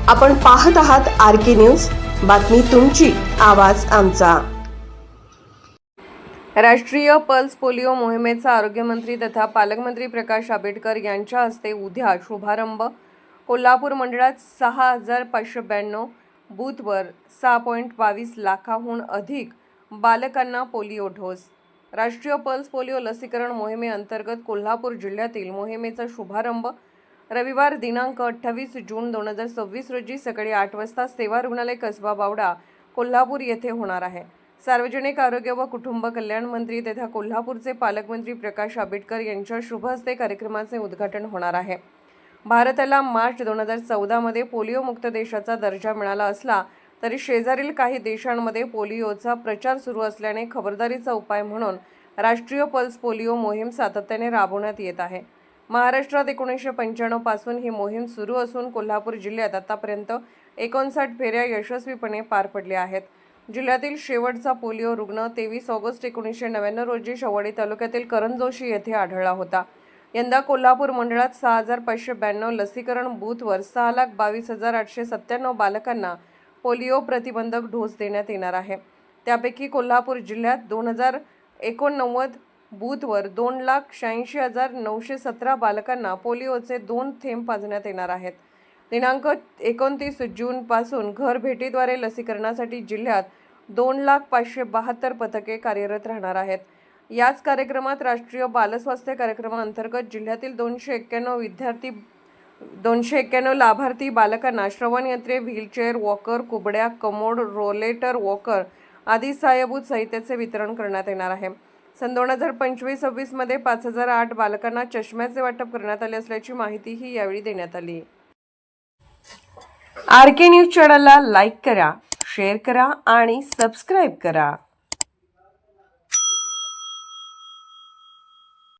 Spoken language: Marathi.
आपण पाहत आहात RK न्यूज, बातमी तुमची, आवाज आमचा। राष्ट्रीय पल्स पोलिओ मोहिमेचा आरोग्यमंत्री तथा पालकमंत्री प्रकाश आंबेडकर यांच्या हस्ते उद्या शुभारंभ। कोल्हापूर मंडळात 6592 बूथवर 6.22 लाखाहून अधिक बालकांना पोलिओ डोस। राष्ट्रीय पल्स पोलिओ लसीकरण मोहिमेअंतर्गत कोल्हापूर जिल्ह्यातील मोहिमेचा शुभारंभ रविवार दिनांक 28 जून 2026 रोजी सकाळी 8 वाजता सेवा रुग्णालय कसबा बावडा कोल्हापूर येथे होणार आहे। सार्वजनिक आरोग्य व कुटुंब कल्याण मंत्री तथा कोल्हापूरचे पालकमंत्री प्रकाश आंबेडकर यांच्या शुभ हस्ते कार्यक्रमाचे उद्घाटन होणार आहे। भारताला मार्च 2014 मध्ये पोलिओ मुक्त देशाचा दर्जा मिळाला असला तरी शेजारील काही देशांमध्ये पोलिओचा प्रचार सुरू असल्याने खबरदारीचा उपाय म्हणून राष्ट्रीय पल्स पोलिओ मोहीम सातत्याने राबवण्यात येत आहे। महाराष्ट्रात 1995 पासून ही मोहीम सुरू असून कोल्हापूर जिल्ह्यात आतापर्यंत 59 फेऱ्या यशस्वीपणे पार पडल्या आहेत। जिल्ह्यातील शेवटचा पोलिओ रुग्ण 23 ऑगस्ट 1999 रोजी शेवडी तालुक्यातील करंजोशी येथे आढळला होता। यंदा कोल्हापूर मंडळात 6592 लसीकरण बूथवर 6,22,897 बालकांना पोलिओ प्रतिबंधक डोस देण्यात येणार आहे। त्यापैकी कोल्हापूर जिल्ह्यात 2089 बूथवर 2,86,917 बालकांना पोलिओचे 2 थेंब पाजण्यात येणार आहेत। दिनांक 29 जून पासून घर भेटीद्वारे लसीकरणासाठी जिल्ह्यात 2,05,72 पथके कार्यरत राहणार आहेत। याच कार्यक्रमात राष्ट्रीय बालस्वास्थ्य कार्यक्रमाअंतर्गत जिल्ह्यातील 291 लाभार्थी बालकांना श्रवणयंत्रे, व्हीलचेअर, वॉकर, कुबड्या, कमोड, रोलेटर वॉकर आदी सहाय्यभूत साहित्याचे वितरण करण्यात येणार आहे। सन 2025-26 मध्ये 5008 बालकांना चष्म्याचे वाटप करण्यात आले असल्याची माहितीही यावेळी देण्यात आली। RK न्यूज चॅनलला लाईक करा, शेअर करा आणि सबस्क्राईब करा।